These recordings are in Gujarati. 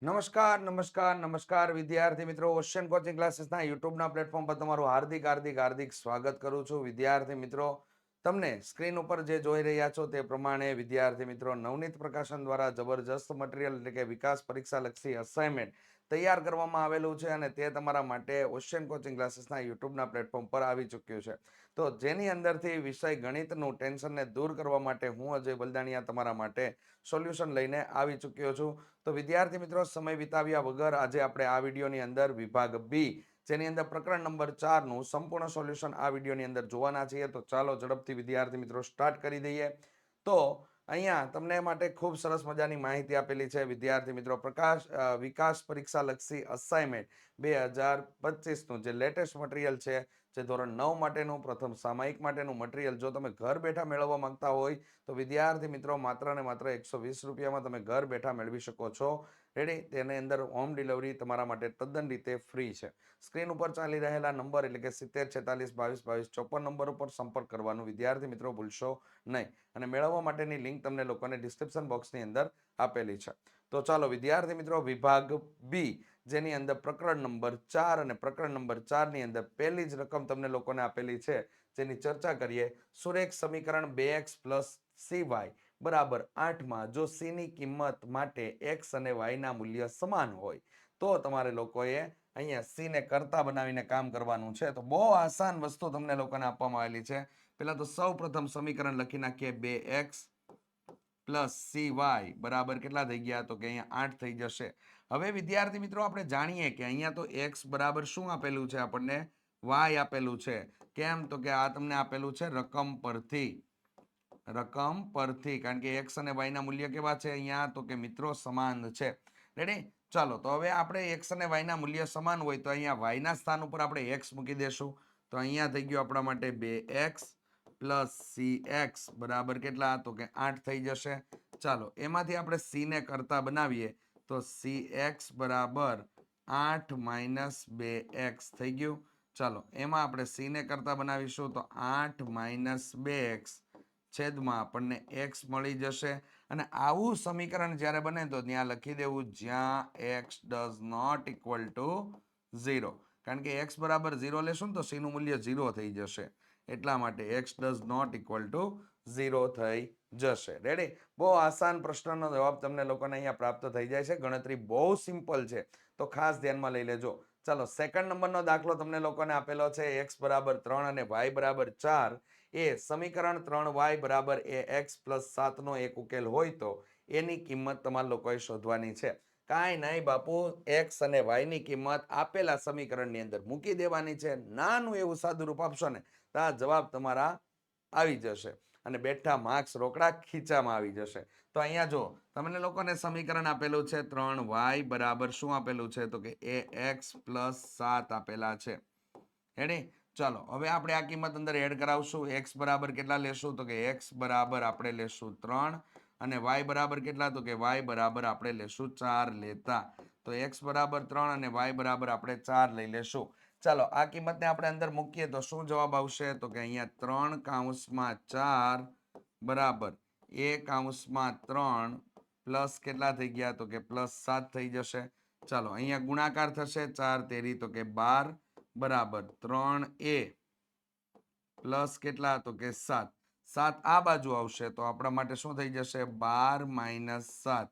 નમસ્કાર નમસ્કાર નમસ્કાર વિદ્યાર્થી મિત્રો ઓશિયન કોચિંગ ક્લાસીસના યુટ્યુબના પ્લેટફોર્મ પર તમારું હાર્દિક હાર્દિક હાર્દિક સ્વાગત કરું છું. વિદ્યાર્થી મિત્રો, તમને સ્ક્રીન ઉપર જે જોઈ રહ્યા છો તે પ્રમાણે વિદ્યાર્થી મિત્રો નવનીત પ્રકાશન દ્વારા જબરજસ્ત મટીરિયલ એટલે કે વિકાસ પરીક્ષા લક્ષી અસાઇનમેન્ટ તૈયાર કરવામાં આવેલું છે અને તે તમારા માટે ઓશિયન કોચિંગ ક્લાસીસના યુટ્યુબના પ્લેટફોર્મ પર આવી ચૂક્યું છે. તો જેની અંદરથી વિષય ગણિતનું ટેન્શનને દૂર કરવા માટે હું અજય બલદાણિયા તમારા માટે સોલ્યુશન લઈને આવી ચૂક્યો છું. તો વિદ્યાર્થી મિત્રો, સમય વિતાવ્યા વગર આજે આપણે આ વિડીયોની અંદર વિભાગ બી જેની અંદર પ્રકરણ નંબર 4 નું સંપૂર્ણ સોલ્યુશન આ વિડીયોની અંદર જોવાના છીએ. તો ચાલો ઝડપથી વિદ્યાર્થી મિત્રો સ્ટાર્ટ કરી દઈએ. તો અહીંયા તમને માટે ખૂબ સરસ મજાની માહિતી આપેલી છે વિદ્યાર્થી મિત્રો. વિકાસ પરીક્ષા લક્ષી અસાઇનમેન્ટ 2025 નું જે લેટેસ્ટ મટીરિયલ છે, જે ધોરણ 9 માટેનું પ્રથમ સામાયિક માટેનું મટીરિયલ જો તમે ઘર બેઠા મેળવવા માંગતા હોય તો વિદ્યાર્થી મિત્રો માત્ર ને માત્ર 120 રૂપિયામાં તમે ઘર બેઠા મેળવી શકો છો. રેડી? તેની અંદર હોમ ડિલિવરી તમારા માટે તદ્દન રીતે ફ્રી છે. સ્ક્રીન ઉપર ચાલી રહેલા નંબર એટલે કે 70 46 22 22 54 નંબર ઉપર સંપર્ક કરવાનું વિદ્યાર્થી મિત્રો ભૂલશો નહીં. અને મેળવવા માટેની લિંક તમને લોકોને ડિસ્ક્રિપ્શન બોક્સની અંદર આપેલી છે. તો ચાલો વિદ્યાર્થી મિત્રો, વિભાગ બી જેની અંદર પ્રકરણ નંબર 4 અને પ્રકરણ નંબર 4 ની અંદર પહેલી જ રકમ તમને લોકોને આપેલી છે જેની ચર્ચા કરીએ. સુરેખ સમીકરણ 2x + cy બરાબર 8 માં જો c ની કિંમત માટે x અને y ના મૂલ્ય સમાન હોય તો તમારે લોકોએ અહીંયા c ને કરતા બનાવીને કામ કરવાનું છે. તો બહુ આસાન વસ્તુ તમને લોકોને આપવામાં આવેલી છે. પહેલા તો સૌ પ્રથમ સમીકરણ લખી નાખીએ. 2x + cy બરાબર કેટલા થઈ ગયા? તો કે અહીંયા 8 થઈ જશે. હવે વિદ્યાર્થી મિત્રો, આપણે જાણીએ કે અહીંયા તો x બરાબર શું આપેલું છે? આપણને y આપેલું છે. કેમ? તો કે આ તમને આપેલું છે રકમ પરથી, કારણ કે x અને y ના મૂલ્ય કેવા છે અહીંયા? તો કે મિત્રો સમાન છે. રેડી? ચાલો, તો હવે આપણે x અને y ના મૂલ્ય સમાન હોય તો અહીંયા y ના સ્થાન ઉપર આપણે x મૂકી દેશું. તો અહીંયા થઈ ગયું આપણા માટે 2x + cx બરાબર કેટલા? તો કે 8 થઈ જશે. ચાલો, એમાંથી આપણે c ને કરતા બનાવીએ તો cx બરાબર 8 - 2x થઈ ગયું. ચાલો, એમાં આપણે c ને કરતા બનાવીશું તો 8 - 2x છેદમાં આપણને x મળી જશે. અને આવું સમીકરણ જ્યારે બને તો ત્યાં લખી દેવું જ્યાં x does not equal to 0. કારણ કે x બરાબર 0 લેશું ને તો c નું મૂલ્ય 0 થઈ જશે. એટલા માટે x does not equal to 0 થઈ જશે. રેડી? બહુ આસાન પ્રશ્નનો જવાબ તમને લોકોને અહીંયા પ્રાપ્ત થઈ જાય છે. ગણતરી બહુ સિમ્પલ છે, તો ખાસ ધ્યાનમાં લઈ લેજો. ચાલો, સેકન્ડ નંબરનો દાખલો તમને લોકોને આપેલો છે. x બરાબર 3 અને y બરાબર 4 એ સમીકરણ 3y બરાબર x + 7 નો એક ઉકેલ હોય તો એની કિંમત તમારા લોકોએ શોધવાની છે. કાંઈ નહીં બાપુ, x અને y ની કિંમત આપેલા સમીકરણની અંદર મૂકી દેવાની છે. નાનું એવું સાદું રૂપ આપશો ને તો આ જવાબ તમારા આવી જશે અને બેઠા માર્ક્સ રોકડા ખીચામાં આવી જશે. તો અહીંયા જો તમને લોકોને સમીકરણ આપેલું છે 3y બરાબર શું આપેલું છે? તો કે x + 7 આપેલા છે. રેડી? ચાલો, હવે આપણે આ કિંમત અંદર એડ કરાવશું. x બરાબર કેટલા લેશું? તો કે x બરાબર આપણે લેશું 3 અને y બરાબર કેટલા? તો કે y બરાબર આપણે લેશું 4 લેતા. તો x બરાબર 3 અને y બરાબર આપણે 4 લઈ લેશું. ચાલો, આ કિંમતને આપણે અંદર મૂકીએ તો શું જવાબ આવશે? તો કે અહીંયા 3 કૌંસમાં 4 બરાબર a કૌંસમાં 3 પ્લસ કેટલા થઈ ગયા? તો કે +7 થઈ જશે. ચાલો, અહીંયા ગુણાકાર થશે. 4 તેરી તો કે 12 બરાબર 3a પ્લસ કેટલા? તો કે 7. 7 આ બાજુ આવશે તો આપણા માટે શું થઈ જશે? 12 - 7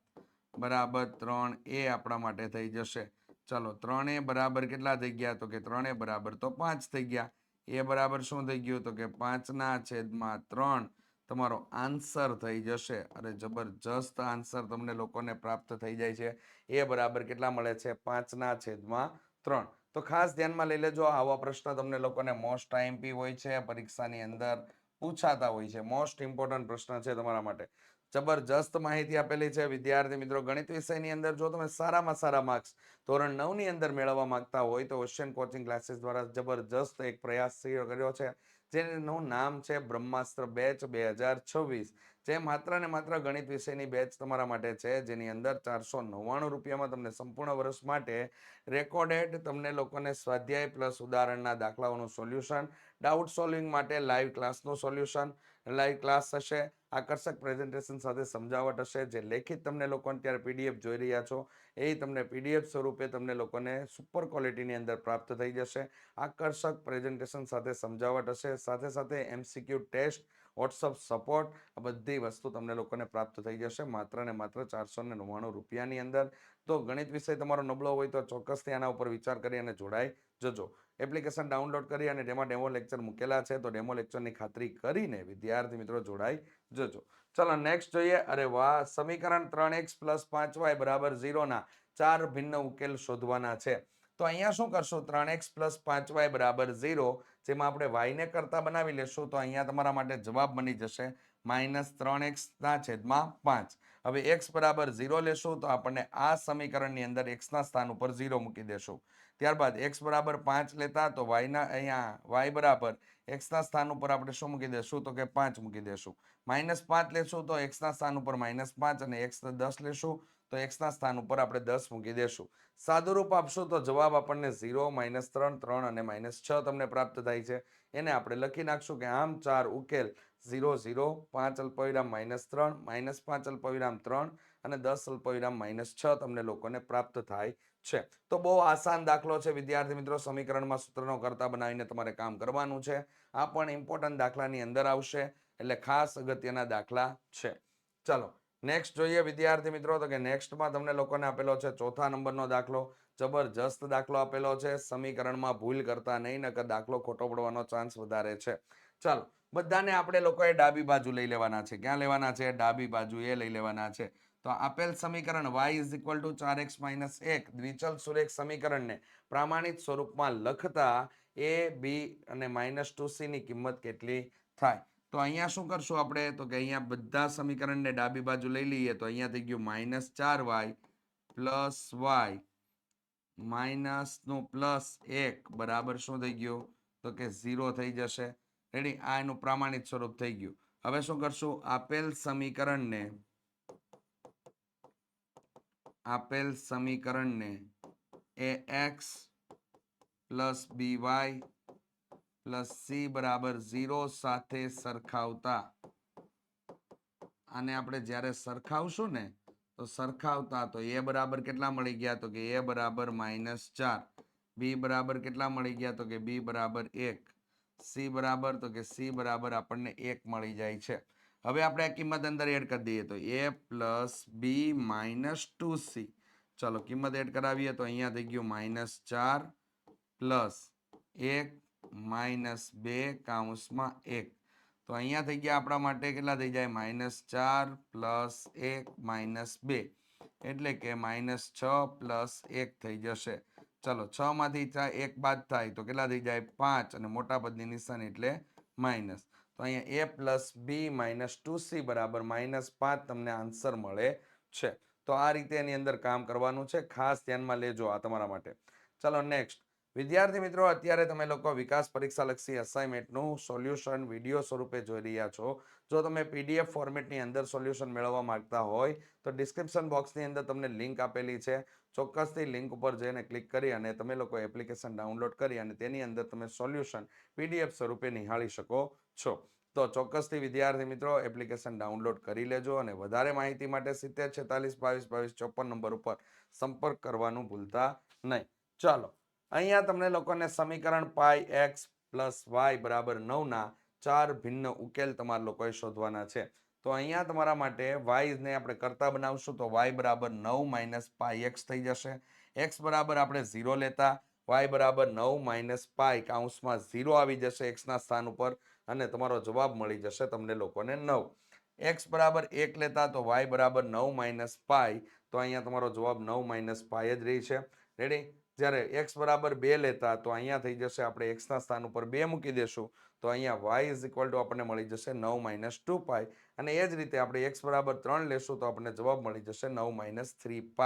બરાબર 3a આપણા માટે થઈ જશે. ચાલો, 3a બરાબર કેટલા થઈ ગયા? તો કે 3a બરાબર તો 5 થઈ ગયા. એ બરાબર શું થઈ ગયું? તો કે 5/3 તમારો આન્સર થઈ જશે. અરે જબરજસ્ત આન્સર તમને લોકોને પ્રાપ્ત થઈ જાય છે. એ બરાબર કેટલા મળે છે? 5/3. તો ખાસ ધ્યાનમાં લઈ લેજો. આવા પ્રશ્ન તમને લોકોને મોસ્ટ આઈએમપી હોય છે, પરીક્ષાની અંદર પૂછાતા હોય છે. મોસ્ટ ઇમ્પોર્ટન્ટ પ્રશ્ન છે તમારા માટે. જબરજસ્ત માહિતી આપેલી છે વિદ્યાર્થી મિત્રો. ગણિત વિષયની અંદર જો તમે સારામાં સારા માર્ક્સ ધોરણ 9 ની અંદર મેળવવા માંગતા હોય તો ઓશિયન કોચિંગ ક્લાસીસ દ્વારા જબરજસ્ત એક પ્રયાસ કર્યો છે જેનું નામ છે બ્રહ્માસ્ત્ર બેચ 2026. જે માત્ર ને માત્ર ગણિત વિષયની બેચ તમારા માટે છે, જેની અંદર 499 રૂપિયામાં તમને સંપૂર્ણ વર્ષ માટે રેકોર્ડેડ તમને લોકોને સ્વાધ્યાય પ્લસ ઉદાહરણના દાખલાઓનું સોલ્યુશન, ડાઉટ સોલ્વિંગ માટે લાઈવ ક્લાસનું સોલ્યુશન, લાઈવ ક્લાસ હશે, આકર્ષક પ્રેઝન્ટેશન સાથે સમજાવટ હશે. જે લેખિત તમને લોકો અત્યારે પીડીએફ જોઈ રહ્યા છો એ તમને પીડીએફ સ્વરૂપે તમને લોકોને સુપર ક્વોલિટીની અંદર પ્રાપ્ત થઈ જશે. આકર્ષક પ્રેઝન્ટેશન સાથે સમજાવટ હશે, સાથે સાથે MCQ ટેસ્ટ, વોટ્સઅપ સપોર્ટ, આ બધી વસ્તુ તમને લોકોને પ્રાપ્ત થઈ જશે માત્ર ને માત્ર 499 રૂપિયાની અંદર. તો ગણિત વિષય તમારો નબળો હોય તો ચોક્કસથી આના ઉપર વિચાર કરી અને જોડાઈ જજો. એપ્લિકેશન ડાઉનલોડ કરી અને તેમાં ડેમો લેક્ચર મૂકેલા છે, તો ડેમો લેક્ચરની ખાતરી કરીને વિદ્યાર્થી મિત્રો જોડાઈ જજો. ચલો નેક્સ્ટ જોઈએ. અરે વાહ, સમીકરણ 3x + 5y = 0 ના 4 ભિન્ન ઉકેલ શોધવાના છે. તો અહીંયા શું કરશું, 3x + 5y = 0, જેમાં આપણે y ને કરતા બનાવી લેશું. તો અહીંયા તમારા માટે જવાબ બની જશે -3x ના છેદમાં 5. હવે x બરાબર 0 લેશું તો આપણને આ સમીકરણની અંદર x ના સ્થાન ઉપર 0 મૂકી દેશું. ત્યારબાદ x બરાબર 5 લેતા તો y ના અહીંયા y બરાબર x ના સ્થાન ઉપર આપણે શું મૂકી દેશું, તો કે 5 મૂકી દેશું. -5 લેશું તો x ના સ્થાન ઉપર -5 અને x 10 લેશું તો x ના સ્થાન ઉપર આપણે 10 મૂકી દેશું. સાદુરૂપ આપશું તો જવાબ આપણને 0, -3, 3 અને -6 તમને પ્રાપ્ત થાય છે. એને આપણે લખી નાખશું કે આમ 4 ઉકેલ 0, 0, 5 અલ્પવિરામ -3, -5 અલ્પવિરામ 3 અને 10 અલ્પવિરામ -6 તમને લોકોને પ્રાપ્ત થાય છે. તો બહુ આસાન દાખલો છે વિદ્યાર્થી મિત્રો. સમીકરણમાં સૂત્રનો કરતા બનાવીને તમારે કામ કરવાનું છે. આ પણ ઇમ્પોર્ટન્ટ દાખલાની અંદર આવશે, એટલે ખાસ અગત્યના દાખલા છે. ચાલો નેક્સ્ટ જોઈએ વિદ્યાર્થી મિત્રો. તો કે નેક્સ્ટમાં તમને લોકોને આપેલો છે 4થા નંબરનો દાખલો. જબરજસ્ત દાખલો આપેલો છે. સમીકરણમાં ભૂલ કરતા નહીં, નકર દાખલો ખોટો પડવાનો ચાન્સ વધારે છે. ચાલો બધાને આપણે લોકોએ ડાબી બાજુ લઈ લેવાના છે. ક્યાં લેવાના છે? ડાબી બાજુ એ લઈ લેવાના છે. તો આપેલ સમીકરણ y = 4x - 1 દ્વિચલ સુરેખ સમીકરણને પ્રામાણિક સ્વરૂપમાં લખતા a, b અને -2c ની કિંમત કેટલી થાય? તો અહીંયા શું કરશું આપણે, તો કે અહીંયા બધા સમીકરણને ડાબી બાજુ લઈ લઈએ. તો અહીંયા થઈ ગયું -4y + y માઇનસનું +1 બરાબર શું થઈ ગયું, તો કે 0 થઈ જશે. રેડી, આ એનું પ્રામાણિક સ્વરૂપ થઈ ગયું. હવે શું કરશું, આપેલ સમીકરણને ax + by + c = 0 સાથે સરખાવતા, આને આપણે જ્યારે સરખાવશું ને તો સરખાવતા તો a બરાબર કેટલા મળી ગયા, તો કે a બરાબર -4, b બરાબર કેટલા મળી ગયા, તો કે b બરાબર 1, c બરાબર, તો કે c બરાબર આપણને 1 મળી જાય છે. હવે આપણે આ કિંમત અંદર એડ કરી દઈએ તો a + b - 2c. ચલો કિંમત એડ કરાવીએ તો અહીંયા થઈ ગયું -4 + 1 - 2 તો અહીંયા થઈ ગયા આપણા માટે કેટલા થઈ જાય, -4 + 1 - 2 એટલે કે -6 + 1 થઈ જશે. ચલો 6 માંથી 1 બાદ થાય તો કેટલા થઈ જાય, 5 અને મોટા પદની નિશાની એટલે માઇનસ. તો અહીંયા a + b - 2c બરાબર -5 તમને આન્સર મળે છે. તો આ રીતે એની અંદર કામ કરવાનું છે. ખાસ ધ્યાનમાં લેજો આ તમારા માટે. ચલો નેક્સ્ટ વિદ્યાર્થી મિત્રો, અત્યારે તમે લોકો વિકાસ પરીક્ષા લક્ષી અસાઇનમેન્ટનું સોલ્યુશન વિડીયો સ્વરૂપે જોઈ રહ્યા છો. જો તમે PDF ફોર્મેટની અંદર સોલ્યુશન મેળવવા માંગતા હોય તો ડિસ્ક્રિપ્શન બોક્સની અંદર તમને લિંક આપેલી છે. ચોક્કસથી લિંક ઉપર જઈને ક્લિક કરી અને તમે લોકો એપ્લિકેશન ડાઉનલોડ કરી અને તેની અંદર તમે સોલ્યુશન PDF સ્વરૂપે નિહાળી શકો છો. તો ચોક્કસથી વિદ્યાર્થી મિત્રો એપ્લિકેશન ડાઉનલોડ કરી લેજો અને વધારે માહિતી માટે 70 46 22 22 54 નંબર ઉપર સંપર્ક કરવાનું ભૂલતા નહીં. ચાલો અહીંયા તમને લોકોને સમીકરણ πx + y = 9 ના 4 ભિન્ન ઉકેલ તમારા લોકોએ શોધવાના છે. તો અહીંયા તમારા માટે y ને આપણે કરતા બનાવશું તો y બરાબર 9 - πx થઈ જશે. x બરાબર આપણે 0 લેતા y બરાબર 9 - π કૌંસમાં 0 આવી જશે x ના સ્થાન ઉપર અને તમારો જવાબ મળી જશે તમને લોકોને 9. x બરાબર 1 લેતા તો y બરાબર 9 - π, તો અહીંયા તમારો જવાબ 9 - π જ રહી છે. રેડી, જ્યારે x બરાબર 2 લેતા તો અહીંયા થઈ જશે, આપણે x ના સ્થાન ઉપર 2 મૂકી દેશું તો અહીંયા y = આપણને મળી જશે 9 - 2π અને એ જ રીતે આપણે x બરાબર 3 લેશું તો આપણને જવાબ મળી જશે 9 - 3π.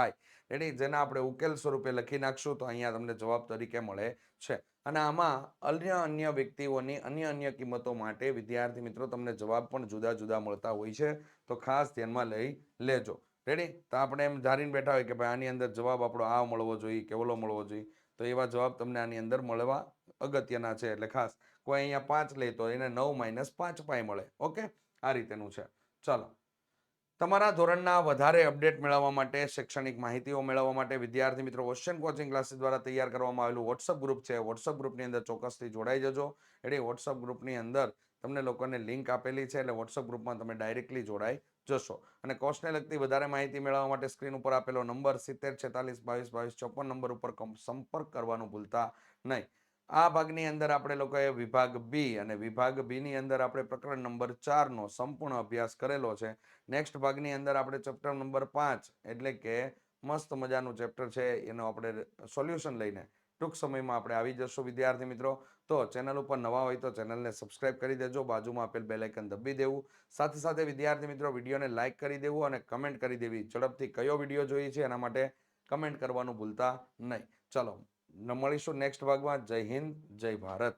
રેડી, જેના આપણે ઉકેલ સ્વરૂપે લખી નાખશું તો અહીંયા તમને જવાબ તરીકે મળે છે. અને આમાં અન્ય વ્યક્તિઓની અન્ય કિંમતો માટે વિદ્યાર્થી મિત્રો તમને જવાબ પણ જુદા જુદા મળતા હોય છે. તો ખાસ ધ્યાનમાં લઈ લેજો. રેડી, તો આપણે એમ ધારીને બેઠા હોય કે ભાઈ આની અંદર જવાબ આપણો આ મળવો જોઈએ કે ઓલો મળવો જોઈએ, તો એવા જવાબ તમને આની અંદર મળવા અગત્યના છે. એટલે ખાસ કોઈ અહીંયા 5 લે તો એને 9 - 5 પાઈ મળે. ઓકે, આ રીતેનું છે. ચાલો, તમારા ધોરણના વધારે અપડેટ મેળવવા માટે, શૈક્ષણિક માહિતીઓ મેળવવા માટે વિદ્યાર્થી મિત્રો ઓશિયન કોચિંગ ક્લાસીસ દ્વારા તૈયાર કરવામાં આવેલું વોટ્સઅપ ગ્રુપ છે. વોટ્સઅપ ગ્રુપની અંદર ચોક્કસથી જોડાઈ જજો. એટલે વોટ્સઅપ ગ્રુપની અંદર તમને લોકોને લિંક આપેલી છે, એટલે વોટ્સઅપ ગ્રુપમાં તમે ડાયરેક્ટલી જોડાઈ જશો. અને કોર્સને લગતી વધારે માહિતી મેળવવા માટે સ્ક્રીન ઉપર આપેલો નંબર 70 46 22 22 54 નંબર ઉપર સંપર્ક કરવાનું ભૂલતા નહીં. આ ભાગની અંદર આપણે લોકોએ વિભાગ બી અને વિભાગ બી ની અંદર આપણે પ્રકરણ નંબર 4 નો સંપૂર્ણ અભ્યાસ કરેલો છે. નેક્સ્ટ ભાગની અંદર આપણે ચેપ્ટર નંબર 5 એટલે કે મસ્ત મજાનું ચેપ્ટર છે, એનો આપણે સોલ્યુશન લઈને ટૂંક સમયમાં આપણે આવી જશું વિદ્યાર્થી મિત્રો. તો ચેનલ ઉપર નવા હોય તો ચેનલને સબસ્ક્રાઇબ કરી દેજો, બાજુમાં આપેલ બેલ આઇકન દબી દેવું. સાથે સાથે વિદ્યાર્થી મિત્રો વિડીયોને લાઇક કરી દેવું અને કમેન્ટ કરી દેવી. ઝડપથી કયો વિડીયો જોઈએ છે એના માટે કમેન્ટ કરવાનું ભૂલતા નહીં. ચલો, મળીશું નેક્સ્ટ ભાગમાં. જય હિન્દ, જય ભારત.